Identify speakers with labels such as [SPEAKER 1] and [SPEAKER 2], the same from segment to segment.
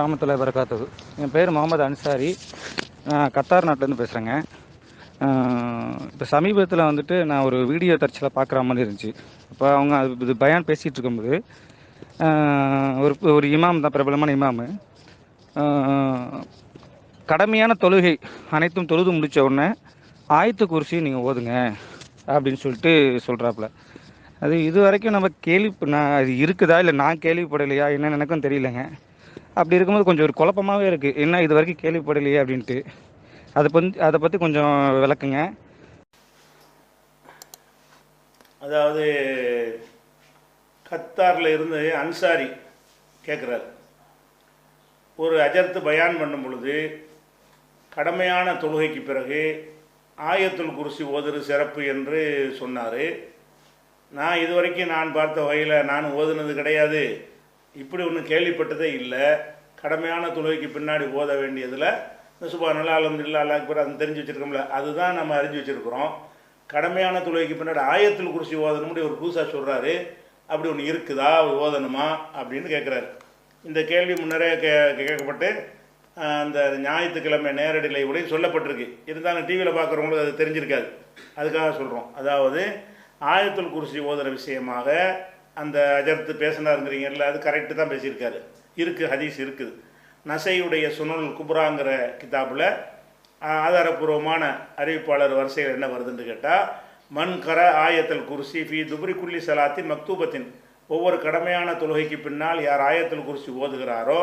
[SPEAKER 1] ராமத்துல வரகாத்தது. என் பேர் முகமது அன்சாரி. நான் கத்தார் நாட்டிலேருந்து பேசுகிறேங்க. இப்போ சமீபத்தில் வந்துட்டு நான் ஒரு வீடியோ தற்செயலாக பார்க்குற மாதிரி இருந்துச்சு. இப்போ அவங்க இது பயான் பேசிகிட்டு இருக்கும்போது ஒரு ஒரு இமாம் தான், பிரபலமான இமாமு. கடமையான தொழுகை அனைத்தும் தொழுது முடித்த உடனே ஆயத்து குர்சி நீங்கள் ஓதுங்க அப்படின்னு சொல்லிட்டு சொல்கிறாப்புல. அது இது வரைக்கும் நம்ம நான் அது இருக்குதா இல்லை நான் கேள்விப்படலையா என்னன்னு எனக்கும் தெரியலைங்க. அப்படி இருக்கும்போது கொஞ்சம் ஒரு குழப்பமாகவே இருக்குது. என்ன இது வரைக்கும் கேள்விப்படலையே அப்படின்ட்டு. அதை பற்றி கொஞ்சம் விளக்குங்க.
[SPEAKER 2] அதாவது கத்தாரில் இருந்து அன்சாரி கேட்குறாரு, ஒரு அஜர்த்து பயான் பண்ணும் பொழுது கடமையான தொழுகைக்கு பிறகு ஆயத்துல் குர்சி ஓதுரு சிறப்பு என்று சொன்னார். நான் இதுவரைக்கும் நான் பார்த்த வகையில் நான் ஓதுனது கிடையாது, இப்படி ஒன்று கேள்விப்பட்டதே இல்லை. கடமையான தொழுகைக்கு பின்னாடி ஓத வேண்டியதில் சுப்ஹானல்லாஹ் அல்ஹம்துலில்லாஹ் அல்லாஹ் அக்பர் அது தெரிஞ்சு வச்சுருக்கோம்ல, அதுதான் நம்ம அறிஞ்சு வச்சுருக்கிறோம். கடமையான தொழுகைக்கு பின்னாடி ஆயத்துல் குர்சி ஓதணும் ஒரு புதுசாக சொல்கிறாரு. அப்படி ஒன்று இருக்குதா, ஓதணுமா அப்படின்னு கேட்குறாரு. இந்த கேள்வி முன்னரே கேட்கப்பட்டு அந்த ஞாயிற்றுக்கிழமை நேரடி லைவ்லையும் சொல்லப்பட்டிருக்கு. இருந்தாலும் டிவியில் பார்க்குறவங்களுக்கு அது தெரிஞ்சிருக்காது, அதுக்காக சொல்கிறோம். அதாவது ஆயத்துல் குர்சி ஓதுற விஷயமாக அந்த அஜர்த்து பேசினாருங்கிறீங்கல்ல, அது கரெக்டு தான் பேசியிருக்காரு. இருக்குது, ஹதீஸ் இருக்குது. நசையுடைய சுனல் குப்ராங்கிற கிதாபில் ஆதாரபூர்வமான அறிவிப்பாளர் வரிசையில் என்ன வருதுன்னு கேட்டால், மன் கர ஆயத்தல் குர்சி ஃபி துபுரி குல்லி சலாத்தின் மக்தூபத்தின், ஒவ்வொரு கடமையான தொழுகைக்கு பின்னால் யார் ஆயத்தல் குர்சி ஓதுகிறாரோ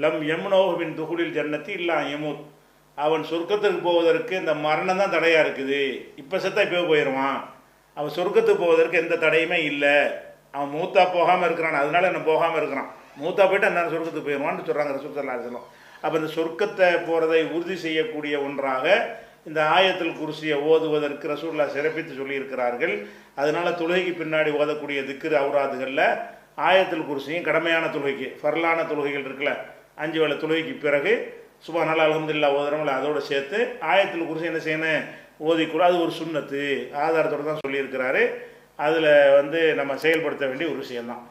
[SPEAKER 2] லம் யமுனோவின் துகுலில் ஜன்னத்தி இல்லா யமூத், அவன் சொர்க்கத்துக்கு போவதற்கு இந்த மரணம் தான் தடையாக இருக்குது. இப்போ செத்தா இப்போ போயிடுவான், அவன் சொர்க்கத்துக்கு போவதற்கு எந்த தடையுமே இல்லை. அவன் மூத்தா போகாமல் இருக்கிறான், அதனால என்ன போகாமல் இருக்கிறான், மூத்தா போய்ட்டு அந்த சொர்க்கத்துக்கு போயிடுவான்னு சொல்கிறாங்க ரசூல் ஸல்லல்லாஹு அலைஹி வஸல்லம். அப்போ இந்த சொர்க்கத்தை போகிறதை உறுதி செய்யக்கூடிய ஒன்றாக இந்த ஆயத்துல் குர்சியை ஓதுவதற்கு ரசூலுல்லாஹ் சிறப்பித்து சொல்லியிருக்கிறார்கள். அதனால் தொழுகைக்கு பின்னாடி ஓதக்கூடிய திக்ர் அவுராதுகளில் ஆயத்துல் குர்சியும் கடமையான தொழுகைக்கு, ஃபர்லான தொழுகைகள் இருக்குல்ல, 5 வேளை தொழுகைக்கு பிறகு சுப்ஹானல்லாஹ் அல்ஹம்துலில்லாஹ் ஓதுறோம்ல, அதோடு சேர்த்து ஆயத்துல் குர்சி என்ன செய்யணும், ஓதிக்கூட. அது ஒரு சுன்னத்து ஆதாரத்தோடு தான் சொல்லியிருக்கிறாரு. அதில் நம்ம செயல்படுத்த வேண்டிய ஒரு விஷயம்தான்.